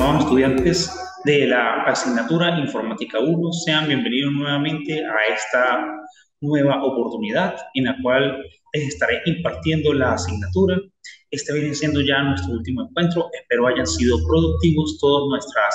estimados estudiantes de la asignatura Informática 1, sean bienvenidos nuevamente a esta nueva oportunidad en la cual les estaré impartiendo la asignatura. Este viene siendo ya nuestro último encuentro. Espero hayan sido productivos todos nuestros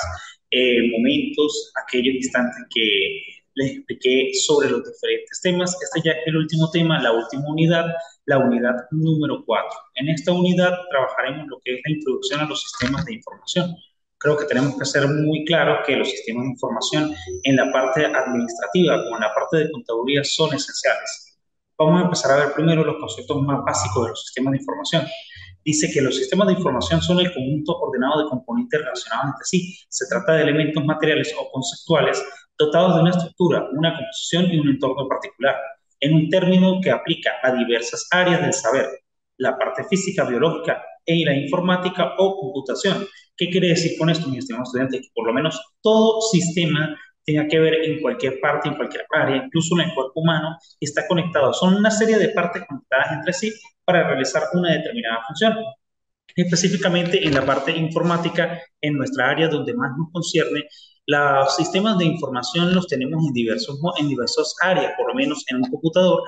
momentos, aquellos instantes que les expliqué sobre los diferentes temas. Este ya es el último tema, la última unidad, la unidad número 4. En esta unidad trabajaremos lo que es la introducción a los sistemas de información. Creo que tenemos que ser muy claro que los sistemas de información en la parte administrativa como en la parte de contaduría son esenciales. Vamos a empezar a ver primero los conceptos más básicos de los sistemas de información. Dice que los sistemas de información son el conjunto ordenado de componentes relacionados entre sí. Se trata de elementos materiales o conceptuales dotados de una estructura, una composición y un entorno particular, en un término que aplica a diversas áreas del saber, la parte física, biológica y la informática o computación. ¿Qué quiere decir con esto, mis estimados estudiantes? Que por lo menos todo sistema tenga que ver en cualquier parte, en cualquier área, incluso en el cuerpo humano, está conectado. Son una serie de partes conectadas entre sí para realizar una determinada función. Específicamente en la parte informática, en nuestra área donde más nos concierne, los sistemas de información los tenemos en diversas áreas, por lo menos en un computador.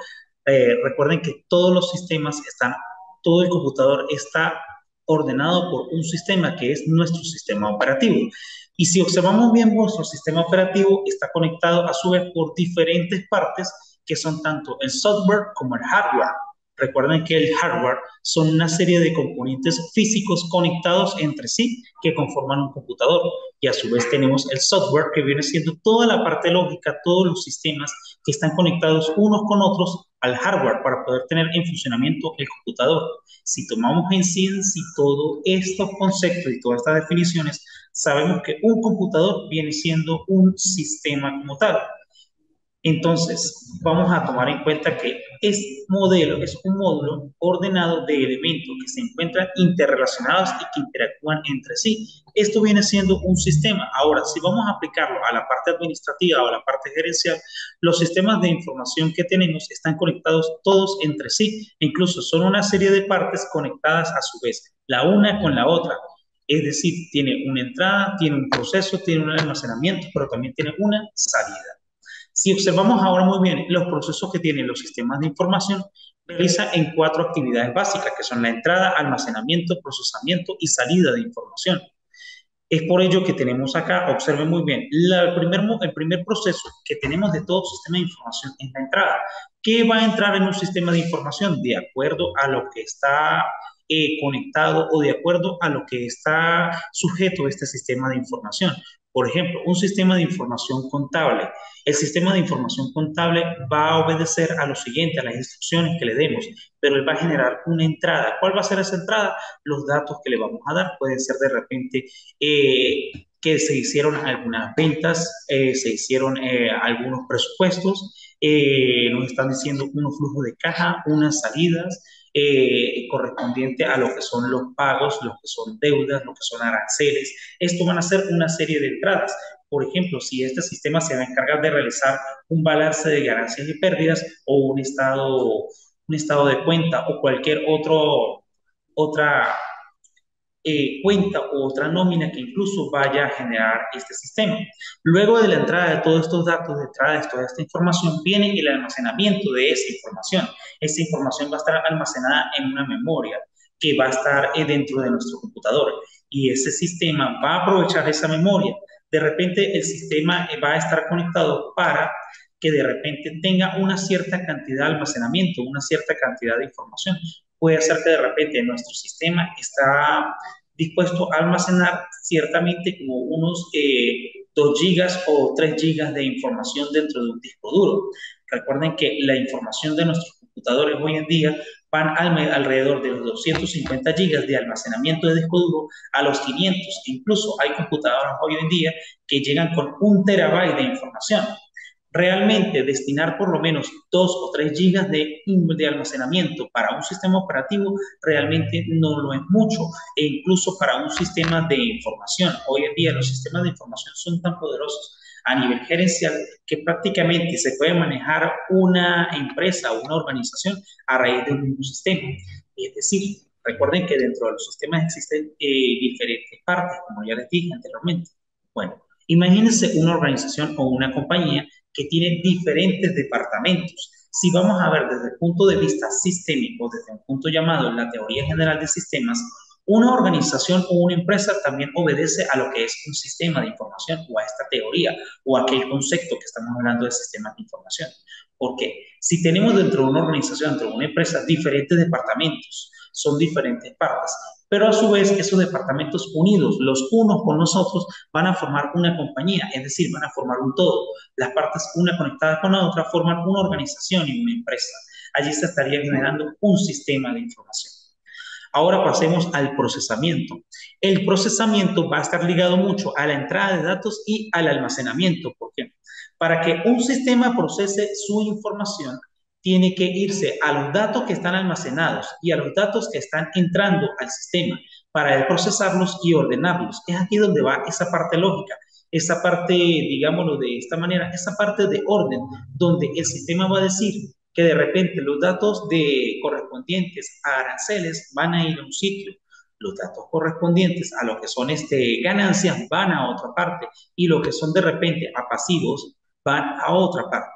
Recuerden que todos los sistemas están, todo el computador está ordenado por un sistema que es nuestro sistema operativo. Y si observamos bien, nuestro sistema operativo está conectado a su vez por diferentes partes que son tanto el software como el hardware. Recuerden que el hardware son una serie de componentes físicos conectados entre sí que conforman un computador. Y a su vez tenemos el software, que viene siendo toda la parte lógica, todos los sistemas que están conectados unos con otros al hardware para poder tener en funcionamiento el computador. Si tomamos en sí todos estos conceptos y todas estas definiciones, sabemos que un computador viene siendo un sistema como tal. Entonces, vamos a tomar en cuenta que este modelo es un módulo ordenado de elementos que se encuentran interrelacionados y que interactúan entre sí. Esto viene siendo un sistema. Ahora, si vamos a aplicarlo a la parte administrativa o a la parte gerencial, los sistemas de información que tenemos están conectados todos entre sí. Incluso son una serie de partes conectadas a su vez, la una con la otra. Es decir, tiene una entrada, tiene un proceso, tiene un almacenamiento, pero también tiene una salida. Si observamos ahora muy bien los procesos que tienen los sistemas de información, realiza en 4 actividades básicas, que son la entrada, almacenamiento, procesamiento y salida de información. Es por ello que tenemos acá, observen muy bien, el primer proceso que tenemos de todo sistema de información es la entrada. ¿Qué va a entrar en un sistema de información? De acuerdo a lo que está conectado o de acuerdo a lo que está sujeto a este sistema de información. Por ejemplo, un sistema de información contable. El sistema de información contable va a obedecer a lo siguiente, a las instrucciones que le demos, pero él va a generar una entrada. ¿Cuál va a ser esa entrada? Los datos que le vamos a dar. Pueden ser de repente que se hicieron algunas ventas, se hicieron algunos presupuestos, nos están diciendo unos flujos de caja, unas salidas, correspondiente a lo que son los pagos, lo que son deudas, lo que son aranceles. Esto van a ser una serie de entradas. Por ejemplo, si este sistema se va a encargar de realizar un balance de ganancias y pérdidas o un estado de cuenta o cualquier otra cuenta u otra nómina que incluso vaya a generar este sistema. Luego de la entrada de todos estos datos, de entrada de toda esta información, viene el almacenamiento de esa información. Esa información va a estar almacenada en una memoria que va a estar dentro de nuestro computador y ese sistema va a aprovechar esa memoria. De repente el sistema va a estar conectado para que de repente tenga una cierta cantidad de almacenamiento, una cierta cantidad de información. Puede ser que de repente nuestro sistema está dispuesto a almacenar ciertamente como unos 2 gigas o 3 gigas de información dentro de un disco duro. Recuerden que la información de nuestros computadores hoy en día van alrededor de los 250 gigas de almacenamiento de disco duro a los 500. Incluso hay computadoras hoy en día que llegan con 1 terabyte de información. Realmente destinar por lo menos 2 o 3 gigas de almacenamiento para un sistema operativo realmente no lo es mucho, e incluso para un sistema de información. Hoy en día los sistemas de información son tan poderosos a nivel gerencial que prácticamente se puede manejar una empresa o una organización a raíz de un mismo sistema. Es decir, Recuerden que dentro de los sistemas existen diferentes partes, como ya les dije anteriormente. Bueno, imagínense una organización o una compañía que tiene diferentes departamentos. Si vamos a ver desde el punto de vista sistémico, desde un punto llamado la teoría general de sistemas, una organización o una empresa también obedece a lo que es un sistema de información o a esta teoría o a aquel concepto que estamos hablando de sistemas de información. ¿Por qué? Si tenemos dentro de una organización, dentro de una empresa, diferentes departamentos, son diferentes partes, pero a su vez esos departamentos unidos, los unos con los otros, van a formar una compañía, es decir, van a formar un todo. Las partes, una conectada con la otra, forman una organización y una empresa. Allí se estaría generando un sistema de información. Ahora pasemos al procesamiento. El procesamiento va a estar ligado mucho a la entrada de datos y al almacenamiento. ¿Por qué? Para que un sistema procese su información, tiene que irse a los datos que están almacenados y a los datos que están entrando al sistema para procesarlos y ordenarlos. Es aquí donde va esa parte lógica, esa parte, digámoslo de esta manera, esa parte de orden, donde el sistema va a decir que de repente los datos correspondientes a aranceles van a ir a un sitio, los datos correspondientes a lo que son ganancias van a otra parte y lo que son de repente a pasivos van a otra parte.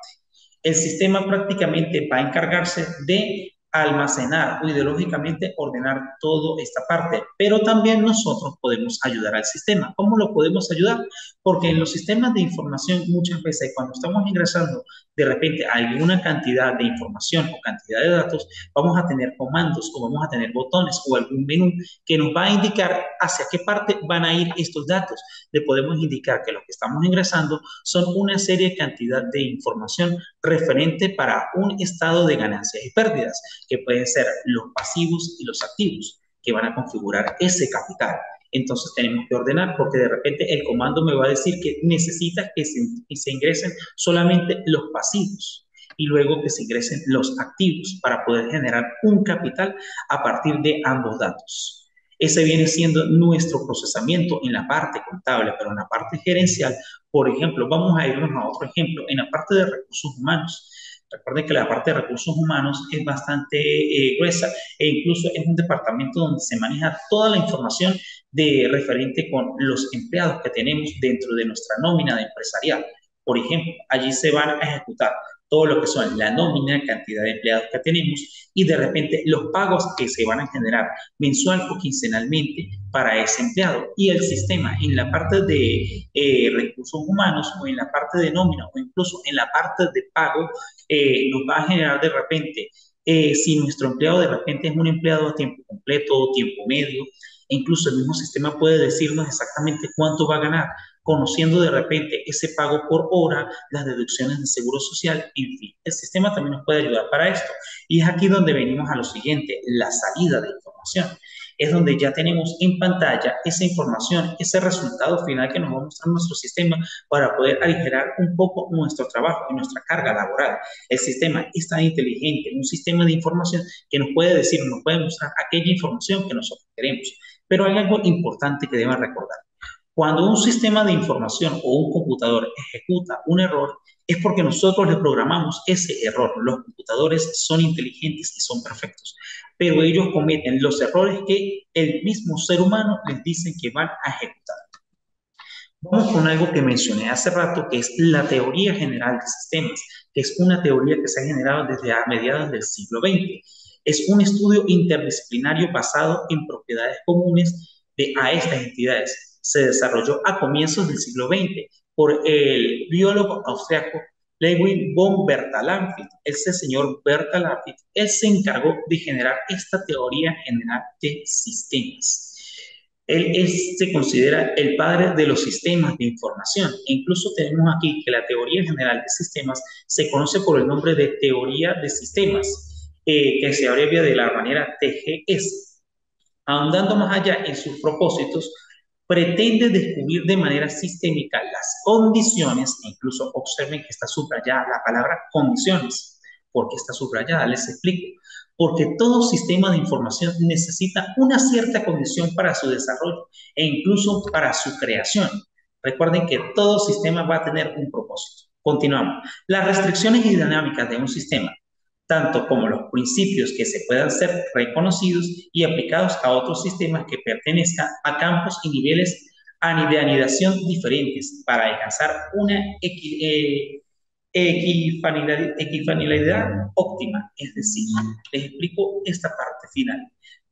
El sistema prácticamente va a encargarse de almacenar o ideológicamente ordenar toda esta parte, pero también nosotros podemos ayudar al sistema. ¿Cómo lo podemos ayudar? Porque en los sistemas de información muchas veces cuando estamos ingresando de repente alguna cantidad de información o cantidad de datos, vamos a tener comandos o vamos a tener botones o algún menú que nos va a indicar hacia qué parte van a ir estos datos. Le podemos indicar que lo que estamos ingresando son una serie de cantidad de información referente para un estado de ganancias y pérdidas, que pueden ser los pasivos y los activos, que van a configurar ese capital. Entonces tenemos que ordenar porque de repente el comando me va a decir que necesita que se ingresen solamente los pasivos y luego que se ingresen los activos para poder generar un capital a partir de ambos datos. Ese viene siendo nuestro procesamiento en la parte contable, pero en la parte gerencial, por ejemplo, vamos a irnos a otro ejemplo, en la parte de recursos humanos. Recuerden que la parte de recursos humanos es bastante gruesa e incluso es un departamento donde se maneja toda la información de referente con los empleados que tenemos dentro de nuestra nómina de empresarial. Por ejemplo, allí se van a ejecutar todo lo que son la nómina, cantidad de empleados que tenemos y de repente los pagos que se van a generar mensual o quincenalmente para ese empleado. Y el sistema en la parte de recursos humanos o en la parte de nómina o incluso en la parte de pago nos va a generar de repente, si nuestro empleado de repente es un empleado a tiempo completo o tiempo medio, e incluso el mismo sistema puede decirnos exactamente cuánto va a ganar, conociendo de repente ese pago por hora, las deducciones de seguro social, en fin. El sistema también nos puede ayudar para esto. Y es aquí donde venimos a lo siguiente, la salida de información. Es donde ya tenemos en pantalla esa información, ese resultado final que nos va a mostrar nuestro sistema para poder aligerar un poco nuestro trabajo y nuestra carga laboral. El sistema es tan inteligente, un sistema de información que nos puede decir, nos puede mostrar aquella información que nosotros queremos. Pero hay algo importante que deben recordar. Cuando un sistema de información o un computador ejecuta un error, es porque nosotros le programamos ese error. Los computadores son inteligentes y son perfectos, pero ellos cometen los errores que el mismo ser humano les dice que van a ejecutar. Vamos con algo que mencioné hace rato, que es la teoría general de sistemas, que es una teoría que se ha generado desde a mediados del siglo XX. Es un estudio interdisciplinario basado en propiedades comunes a estas entidades. Se desarrolló a comienzos del siglo XX por el biólogo austriaco Lewin von Bertalanffy. Ese señor Bertalanffy, él se encargó de generar esta teoría general de sistemas. Él se considera el padre de los sistemas de información. E incluso tenemos aquí que la teoría general de sistemas se conoce por el nombre de teoría de sistemas, que se abrevia de la manera TGS. Ahondando más allá en sus propósitos, pretende descubrir de manera sistémica las condiciones, e incluso observen que está subrayada la palabra condiciones. ¿Por qué está subrayada? Les explico. Porque todo sistema de información necesita una cierta condición para su desarrollo e incluso para su creación. Recuerden que todo sistema va a tener un propósito. Continuamos. Las restricciones y dinámicas de un sistema tanto como los principios que se puedan ser reconocidos y aplicados a otros sistemas que pertenezcan a campos y niveles de anidación diferentes para alcanzar una equifanilidad óptima. Es decir, les explico esta parte final,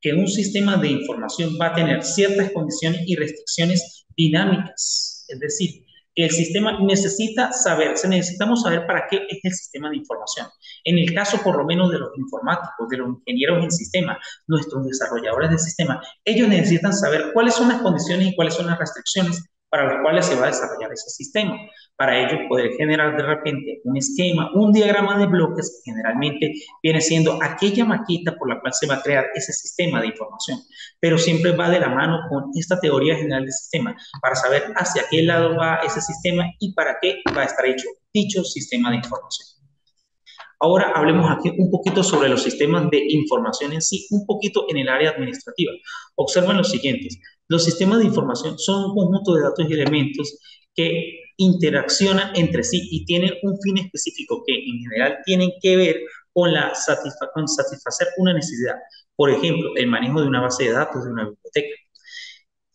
que un sistema de información va a tener ciertas condiciones y restricciones dinámicas. Es decir, el sistema necesita saber, necesitamos saber para qué es el sistema de información. En el caso, por lo menos, de los informáticos, de los ingenieros en sistema, nuestros desarrolladores de sistema, ellos necesitan saber cuáles son las condiciones y cuáles son las restricciones para las cuales se va a desarrollar ese sistema. Para ello, poder generar de repente un esquema, un diagrama de bloques, generalmente viene siendo aquella maqueta por la cual se va a crear ese sistema de información, pero siempre va de la mano con esta teoría general del sistema, para saber hacia qué lado va ese sistema y para qué va a estar hecho dicho sistema de información. Ahora hablemos aquí un poquito sobre los sistemas de información en sí, un poquito en el área administrativa. Observen los siguientes. Los sistemas de información son un conjunto de datos y elementos que interaccionan entre sí y tienen un fin específico que en general tienen que ver con satisfacer una necesidad. Por ejemplo, el manejo de una base de datos de una biblioteca.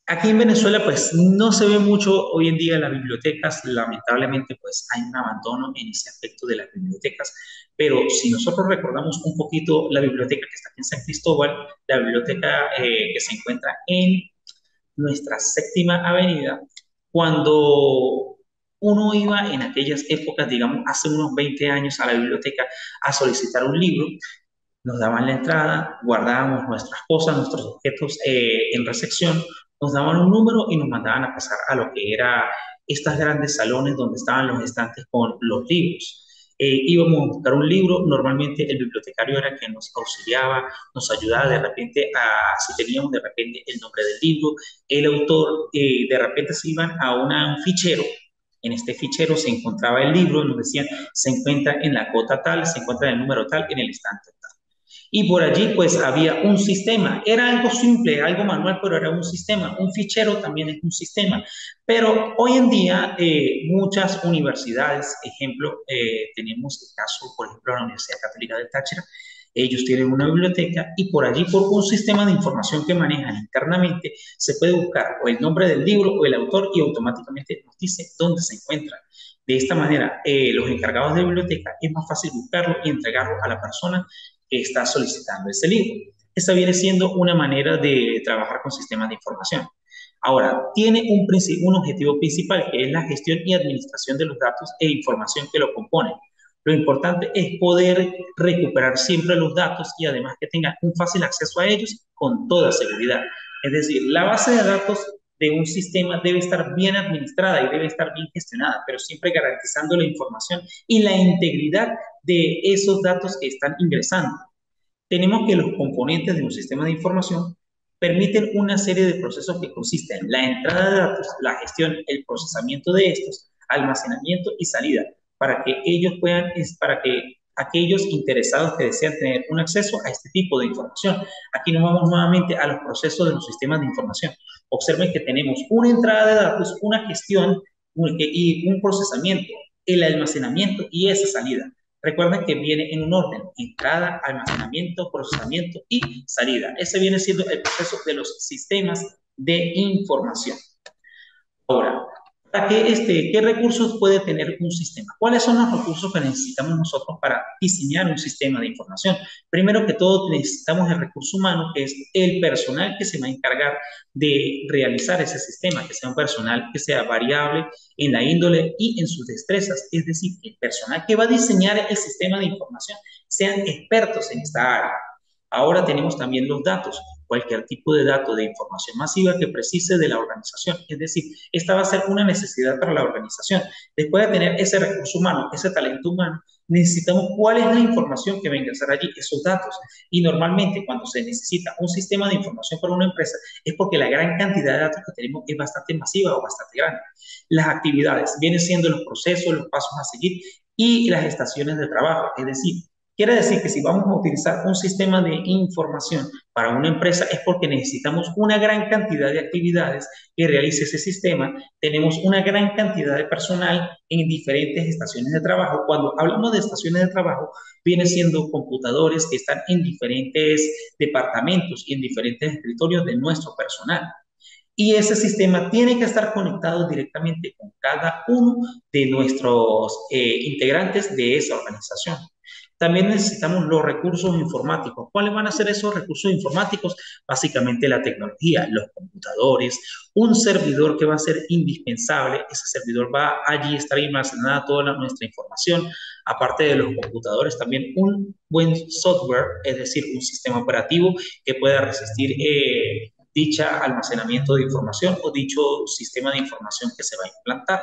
Aquí en Venezuela, pues no se ve mucho hoy en día en las bibliotecas. Lamentablemente, pues hay un abandono en ese aspecto de las bibliotecas. Pero si nosotros recordamos un poquito la biblioteca que está aquí en San Cristóbal, la biblioteca que se encuentra en nuestra séptima avenida, cuando uno iba en aquellas épocas, digamos, hace unos 20 años a la biblioteca a solicitar un libro, nos daban la entrada, guardábamos nuestras cosas, nuestros objetos en recepción, nos daban un número y nos mandaban a pasar a lo que era estas grandes salones donde estaban los estantes con los libros. Íbamos a buscar un libro, normalmente el bibliotecario era quien nos auxiliaba, nos ayudaba de repente si teníamos de repente el nombre del libro, el autor, de repente se iban a un fichero. En este fichero se encontraba el libro, nos decían, se encuentra en la cota tal, se encuentra en el número tal, en el estante tal. Y por allí pues había un sistema, era algo simple, algo manual, pero era un sistema. Un fichero también es un sistema. Pero hoy en día muchas universidades, ejemplo, tenemos el caso, por ejemplo, de la Universidad Católica del Táchira, ellos tienen una biblioteca y por allí, por un sistema de información que manejan internamente, se puede buscar o el nombre del libro o el autor y automáticamente nos dice dónde se encuentra. De esta manera, los encargados de biblioteca es más fácil buscarlo y entregarlo a la persona que está solicitando ese libro. Esta viene siendo una manera de trabajar con sistemas de información. Ahora, tiene un objetivo principal, que es la gestión y administración de los datos e información que lo componen. Lo importante es poder recuperar siempre los datos y además que tenga un fácil acceso a ellos con toda seguridad. Es decir, la base de datos de un sistema debe estar bien administrada y debe estar bien gestionada, pero siempre garantizando la información y la integridad de esos datos que están ingresando. Tenemos que los componentes de un sistema de información permiten una serie de procesos que consisten en la entrada de datos, la gestión, el procesamiento de estos, almacenamiento y salida, para que ellos puedan, para que aquellos interesados que desean tener un acceso a este tipo de información. Aquí nos vamos nuevamente a los procesos de los sistemas de información. Observen que tenemos una entrada de datos, una gestión y un procesamiento, el almacenamiento y esa salida. Recuerden que viene en un orden: entrada, almacenamiento, procesamiento y salida. Ese viene siendo el proceso de los sistemas de información. Ahora, ¿qué recursos puede tener un sistema? ¿Cuáles son los recursos que necesitamos nosotros para diseñar un sistema de información? Primero que todo, necesitamos el recurso humano, que es el personal que se va a encargar de realizar ese sistema, que sea un personal que sea variable en la índole y en sus destrezas. Es decir, el personal que va a diseñar el sistema de información sean expertos en esta área. Ahora tenemos también los datos, cualquier tipo de dato de información masiva que precise de la organización. Es decir, esta va a ser una necesidad para la organización. Después de tener ese recurso humano, ese talento humano, necesitamos cuál es la información que va a ingresar allí, esos datos. Y normalmente cuando se necesita un sistema de información para una empresa es porque la gran cantidad de datos que tenemos es bastante masiva o bastante grande. Las actividades vienen siendo los procesos, los pasos a seguir y las estaciones de trabajo. Es decir, Quiere decir que si vamos a utilizar un sistema de información para una empresa es porque necesitamos una gran cantidad de actividades que realice ese sistema. Tenemos una gran cantidad de personal en diferentes estaciones de trabajo. Cuando hablamos de estaciones de trabajo, viene siendo computadores que están en diferentes departamentos y en diferentes escritorios de nuestro personal. Y ese sistema tiene que estar conectado directamente con cada uno de nuestros integrantes de esa organización. También necesitamos los recursos informáticos. ¿Cuáles van a ser esos recursos informáticos? Básicamente la tecnología, los computadores, un servidor que va a ser indispensable. Ese servidor va allí a estar almacenada toda nuestra información. Aparte de los computadores, también un buen software, es decir, un sistema operativo que pueda resistir dicha almacenamiento de información o dicho sistema de información que se va a implantar.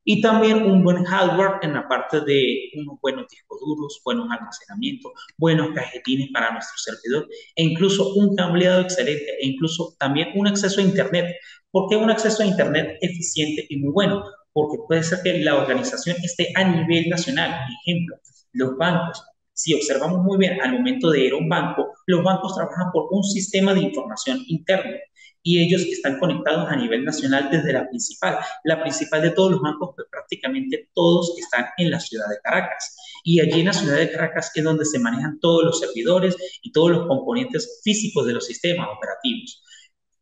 Y también un buen hardware en la parte de unos buenos discos duros, buenos almacenamientos, buenos cajetines para nuestro servidor e incluso un cableado excelente e incluso también un acceso a Internet. ¿Por qué un acceso a Internet eficiente y muy bueno? Porque puede ser que la organización esté a nivel nacional. Ejemplo, los bancos. Si observamos muy bien al momento de ir a un banco, los bancos trabajan por un sistema de información interno y ellos están conectados a nivel nacional desde la principal de todos los bancos, pues prácticamente todos están en la ciudad de Caracas. Y allí en la ciudad de Caracas es donde se manejan todos los servidores y todos los componentes físicos de los sistemas operativos.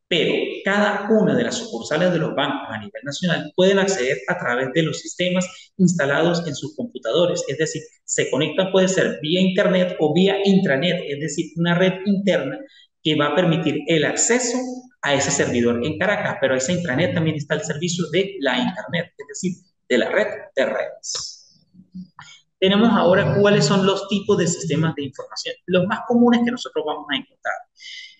Pero cada una de las sucursales de los bancos a nivel nacional pueden acceder a través de los sistemas instalados en sus computadores. Es decir, se conectan, puede ser vía internet o vía intranet, es decir, una red interna que va a permitir el acceso a ese servidor en Caracas, pero a esa intranet también está el servicio de la internet, es decir, de la red de redes. Tenemos ahora cuáles son los tipos de sistemas de información, los más comunes que nosotros vamos a encontrar.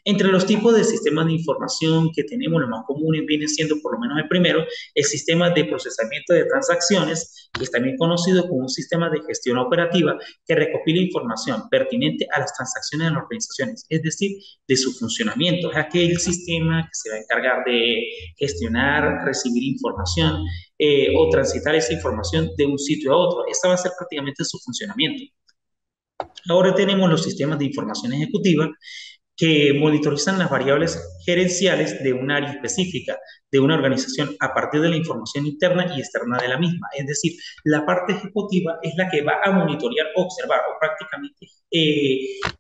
Entre los tipos de sistemas de información que tenemos, los más comunes viene siendo por lo menos el primero, el sistema de procesamiento de transacciones, que es también conocido como un sistema de gestión operativa que recopila información pertinente a las transacciones de las organizaciones, es decir, de su funcionamiento. Es aquel sistema que se va a encargar de gestionar, recibir información o transitar esa información de un sitio a otro. Esta va a ser prácticamente su funcionamiento. Ahora tenemos los sistemas de información ejecutiva que monitorizan las variables gerenciales de un área específica de una organización a partir de la información interna y externa de la misma. Es decir, la parte ejecutiva es la que va a monitorear, observar o prácticamente,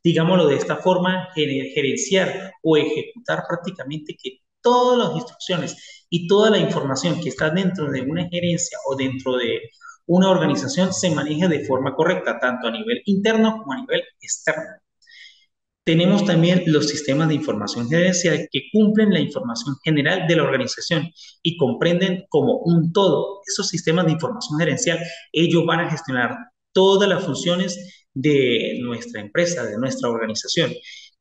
digámoslo de esta forma, gerenciar o ejecutar prácticamente que todas las instrucciones y toda la información que está dentro de una gerencia o dentro de una organización se maneje de forma correcta, tanto a nivel interno como a nivel externo. Tenemos también los sistemas de información gerencial que cumplen la información general de la organización y comprenden como un todo. Esos sistemas de información gerencial, ellos van a gestionar todas las funciones de nuestra empresa, de nuestra organización.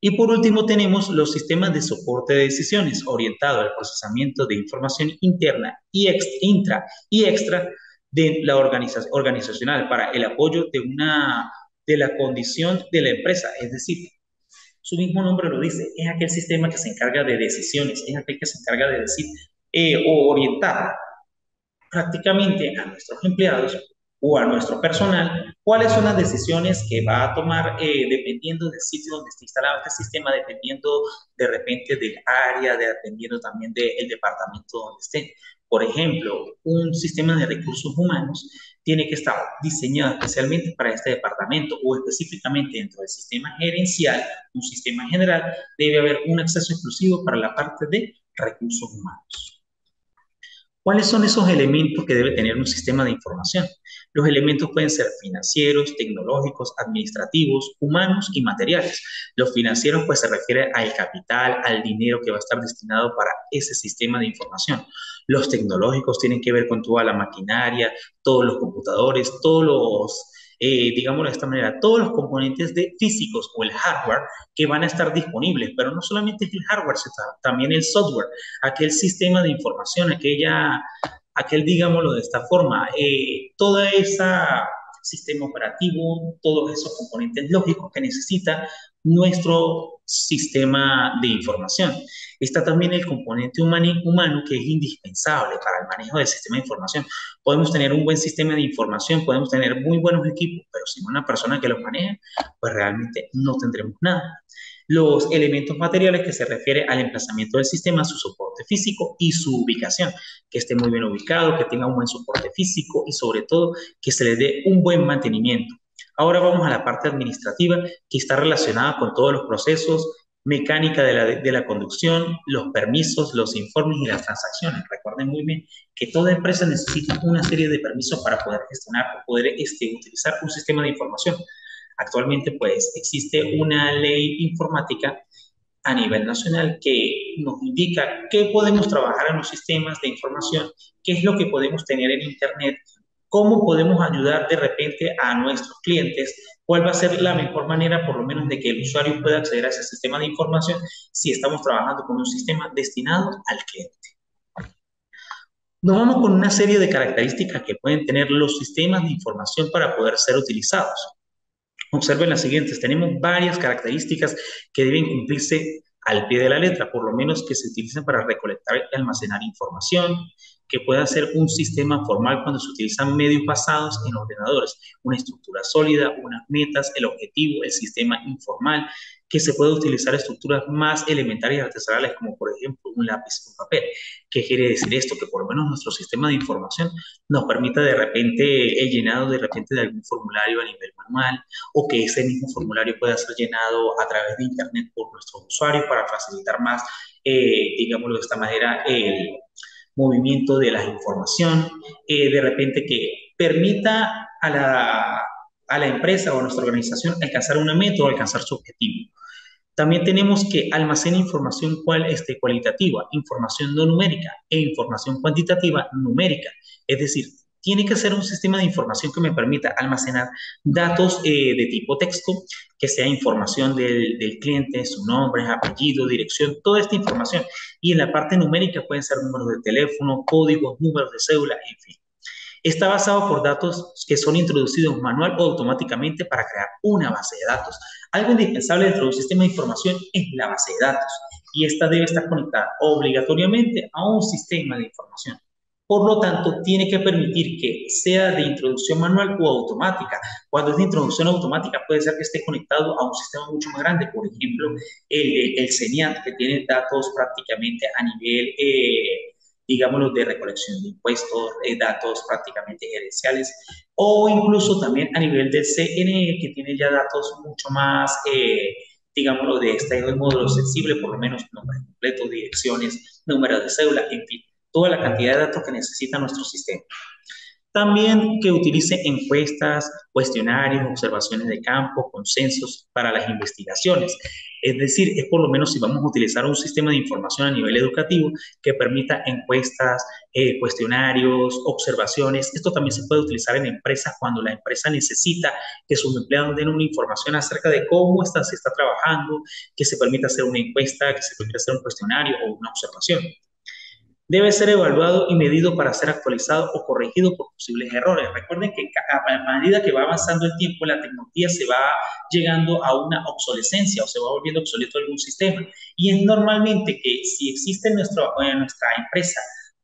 Y por último tenemos los sistemas de soporte de decisiones orientados al procesamiento de información interna y intra y extra de la organizacional para el apoyo de la condición de la empresa, es decir, su mismo nombre lo dice, es aquel sistema que se encarga de decisiones, es aquel que se encarga de decir o orientar prácticamente a nuestros empleados o a nuestro personal cuáles son las decisiones que va a tomar dependiendo del sitio donde esté instalado este sistema, dependiendo de repente del área, dependiendo también del departamento donde esté. Por ejemplo, un sistema de recursos humanos tiene que estar diseñado especialmente para este departamento o específicamente dentro del sistema gerencial, un sistema general, debe haber un acceso exclusivo para la parte de recursos humanos. ¿Cuáles son esos elementos que debe tener un sistema de información? Los elementos pueden ser financieros, tecnológicos, administrativos, humanos y materiales. Los financieros pues se refiere al capital, al dinero que va a estar destinado para ese sistema de información. Los tecnológicos tienen que ver con toda la maquinaria, todos los computadores, todos los, digámoslo de esta manera, todos los componentes de físicos o el hardware que van a estar disponibles, pero no solamente es el hardware, sino también el software, aquel sistema de información, digámoslo de esta forma, toda esa sistema operativo, todos esos componentes lógicos que necesita nuestro sistema de información. Está también el componente humano que es indispensable para el manejo del sistema de información. Podemos tener un buen sistema de información, podemos tener muy buenos equipos, pero sin una persona que los maneje, pues realmente no tendremos nada. Los elementos materiales que se refiere al emplazamiento del sistema, su soporte físico y su ubicación, que esté muy bien ubicado, que tenga un buen soporte físico y sobre todo que se le dé un buen mantenimiento. Ahora vamos a la parte administrativa que está relacionada con todos los procesos, mecánica de la conducción, los permisos, los informes y las transacciones. Recuerden muy bien que toda empresa necesita una serie de permisos para poder gestionar o poder utilizar un sistema de información. Actualmente, pues, existe una ley informática a nivel nacional que nos indica qué podemos trabajar en los sistemas de información, qué es lo que podemos tener en Internet, cómo podemos ayudar de repente a nuestros clientes, cuál va a ser la mejor manera, por lo menos, de que el usuario pueda acceder a ese sistema de información si estamos trabajando con un sistema destinado al cliente. Nos vamos con una serie de características que pueden tener los sistemas de información para poder ser utilizados. Observen las siguientes. Tenemos varias características que deben cumplirse al pie de la letra, por lo menos que se utilicen para recolectar y almacenar información, que pueda ser un sistema formal cuando se utilizan medios basados en ordenadores, una estructura sólida, unas metas, el objetivo, el sistema informal, que se puede utilizar estructuras más elementarias y artesanales, como por ejemplo un lápiz o un papel. ¿Qué quiere decir esto? Que por lo menos nuestro sistema de información nos permita de repente el llenado de repente de algún formulario a nivel manual, o que ese mismo formulario pueda ser llenado a través de Internet por nuestros usuarios para facilitar más, digámoslo de esta manera, el movimiento de la información, de repente que permita a la empresa o a nuestra organización alcanzar una meta o alcanzar su objetivo. También tenemos que almacenar información cualitativa, información no numérica e información cuantitativa numérica. Es decir, tiene que ser un sistema de información que me permita almacenar datos de tipo texto, que sea información del cliente, su nombre, apellido, dirección, toda esta información. Y en la parte numérica pueden ser números de teléfono, códigos, números de cédula, en fin. Está basado por datos que son introducidos manual o automáticamente para crear una base de datos. Algo indispensable dentro de un sistema de información es la base de datos y esta debe estar conectada obligatoriamente a un sistema de información. Por lo tanto, tiene que permitir que sea de introducción manual o automática. Cuando es de introducción automática, puede ser que esté conectado a un sistema mucho más grande, por ejemplo, el CENIAT, que tiene datos prácticamente a nivel digámoslo, de recolección de impuestos, datos prácticamente gerenciales, o incluso también a nivel del CNE, que tiene ya datos mucho más, digámoslo, de este módulo sensible, por lo menos nombres completos, direcciones, números de cédula, en fin, toda la cantidad de datos que necesita nuestro sistema. También que utilice encuestas, cuestionarios, observaciones de campo, consensos para las investigaciones. Es decir, es por lo menos si vamos a utilizar un sistema de información a nivel educativo que permita encuestas, cuestionarios, observaciones. Esto también se puede utilizar en empresas cuando la empresa necesita que sus empleados den una información acerca de cómo se está trabajando, que se permita hacer una encuesta, que se permita hacer un cuestionario o una observación. Debe ser evaluado y medido para ser actualizado o corregido por posibles errores. Recuerden que a medida que va avanzando el tiempo, la tecnología se va llegando a una obsolescencia o se va volviendo obsoleto algún sistema. Y es normalmente que si existe en nuestra empresa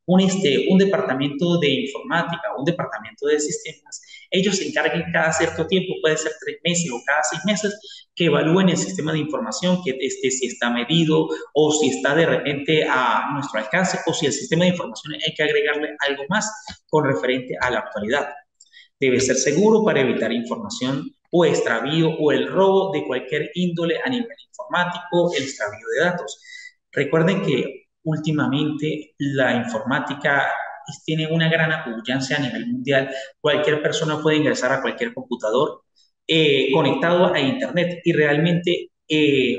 un departamento de informática o un departamento de sistemas, ellos se encarguen cada cierto tiempo, puede ser 3 meses o cada 6 meses, que evalúen el sistema de información, que si está medido o si está de repente a nuestro alcance o si el sistema de información hay que agregarle algo más con referente a la actualidad. Debe ser seguro para evitar información o extravío o el robo de cualquier índole a nivel informático, el extravío de datos. Recuerden que últimamente la informática tiene una gran apoyancia a nivel mundial. Cualquier persona puede ingresar a cualquier computador conectado a Internet y realmente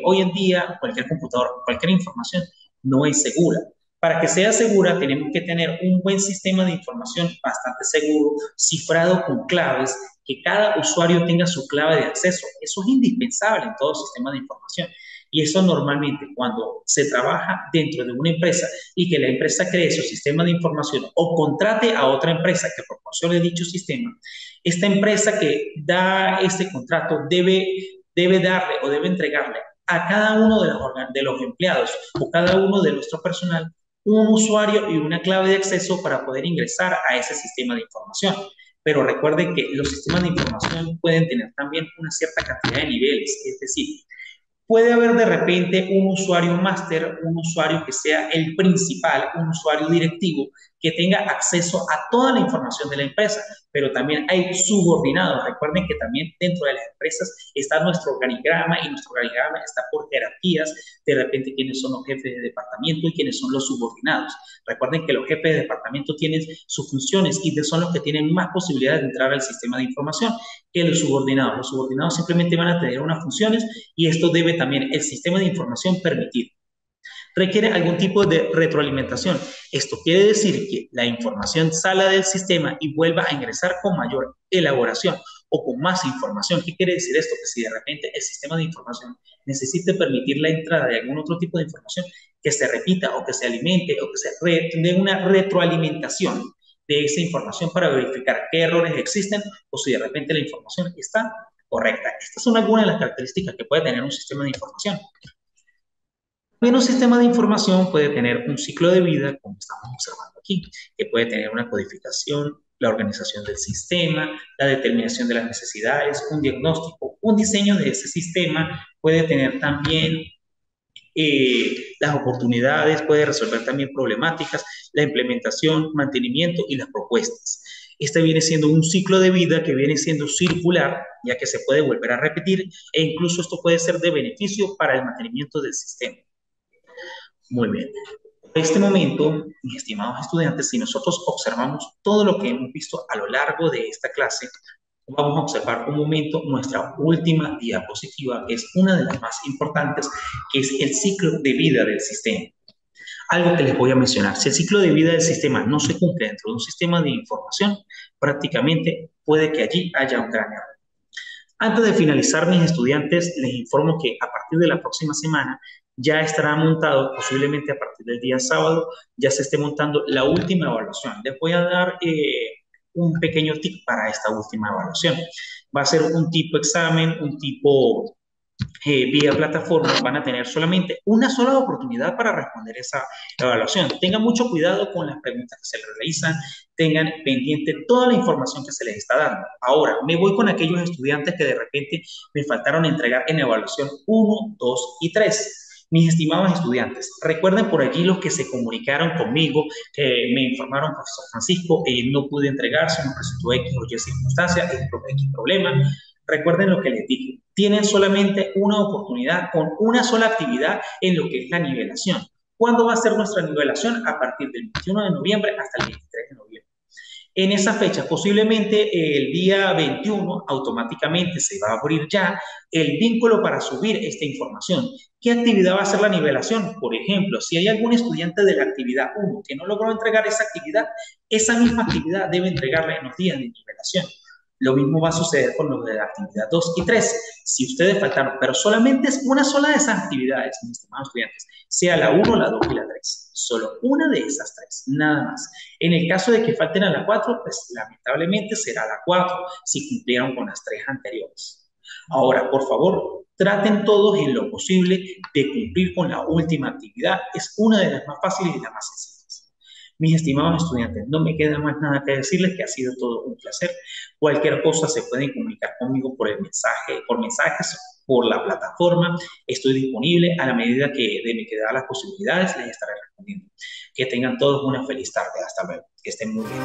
hoy en día cualquier computador, cualquier información no es segura. Para que sea segura tenemos que tener un buen sistema de información bastante seguro, cifrado con claves, que cada usuario tenga su clave de acceso. Eso es indispensable en todo sistema de información. Y eso normalmente cuando se trabaja dentro de una empresa y que la empresa cree su sistema de información o contrate a otra empresa que proporcione dicho sistema, esta empresa que da este contrato debe debe darle o debe entregarle a cada uno de los empleados o cada uno de nuestro personal un usuario y una clave de acceso para poder ingresar a ese sistema de información. Pero recuerden que los sistemas de información pueden tener también una cierta cantidad de niveles, es decir, puede haber de repente un usuario máster, un usuario que sea el principal, un usuario directivo que tenga acceso a toda la información de la empresa, pero también hay subordinados. Recuerden que también dentro de las empresas está nuestro organigrama y nuestro organigrama está por jerarquías, de repente quiénes son los jefes de departamento y quiénes son los subordinados. Recuerden que los jefes de departamento tienen sus funciones y son los que tienen más posibilidades de entrar al sistema de información que los subordinados. Los subordinados simplemente van a tener unas funciones y esto debe también el sistema de información permitir. Requiere algún tipo de retroalimentación. Esto quiere decir que la información sale del sistema y vuelva a ingresar con mayor elaboración o con más información. ¿Qué quiere decir esto? Que si de repente el sistema de información necesita permitir la entrada de algún otro tipo de información, que se repita o que se alimente o que se dé una retroalimentación de esa información para verificar qué errores existen o si de repente la información está correcta. Estas son algunas de las características que puede tener un sistema de información. También un sistema de información puede tener un ciclo de vida, como estamos observando aquí, que puede tener una codificación, la organización del sistema, la determinación de las necesidades, un diagnóstico, un diseño de ese sistema, puede tener también las oportunidades, puede resolver también problemáticas, la implementación, mantenimiento y las propuestas. Este viene siendo un ciclo de vida que viene siendo circular, ya que se puede volver a repetir e incluso esto puede ser de beneficio para el mantenimiento del sistema. Muy bien. En este momento, mis estimados estudiantes, si nosotros observamos todo lo que hemos visto a lo largo de esta clase, vamos a observar un momento nuestra última diapositiva, que es una de las más importantes, que es el ciclo de vida del sistema. Algo que les voy a mencionar, si el ciclo de vida del sistema no se cumple dentro de un sistema de información, prácticamente puede que allí haya un gran error. Antes de finalizar, mis estudiantes, les informo que a partir de la próxima semana ya estará montado, posiblemente a partir del día sábado, ya se esté montando la última evaluación. Les voy a dar un pequeño tip para esta última evaluación. Va a ser un tipo examen, un tipo vía plataforma, van a tener solamente una sola oportunidad para responder esa evaluación. Tengan mucho cuidado con las preguntas que se les realizan, tengan pendiente toda la información que se les está dando. Ahora, me voy con aquellos estudiantes que de repente me faltaron entregar en evaluación 1, 2 y 3. Mis estimados estudiantes, recuerden por allí los que se comunicaron conmigo, que me informaron, profesor Francisco, no pude entregar, se me presentó X o Y circunstancia, X problema. Recuerden lo que les dije, tienen solamente una oportunidad con una sola actividad en lo que es la nivelación. ¿Cuándo va a ser nuestra nivelación? A partir del 21 de noviembre hasta el 23 de noviembre. En esa fecha, posiblemente el día 21, automáticamente se va a abrir ya el vínculo para subir esta información. ¿Qué actividad va a ser la nivelación? Por ejemplo, si hay algún estudiante de la actividad 1 que no logró entregar esa misma actividad debe entregarla en los días de nivelación. Lo mismo va a suceder con los de la actividad 2 y 3. Si ustedes faltaron, pero solamente es una sola de esas actividades, mis estimados estudiantes, sea la 1, la 2 y la 3. Solo una de esas 3, nada más. En el caso de que falten a la 4, pues lamentablemente será la 4, si cumplieron con las 3 anteriores. Ahora, por favor, traten todos en lo posible de cumplir con la última actividad. Es una de las más fáciles y las más sencillas. Mis estimados estudiantes, no me queda más nada que decirles que ha sido todo un placer. Cualquier cosa se pueden comunicar conmigo por mensajes, por la plataforma. Estoy disponible a la medida que de me quedan las posibilidades, les estaré respondiendo. Que tengan todos una feliz tarde. Hasta luego. Que estén muy bien.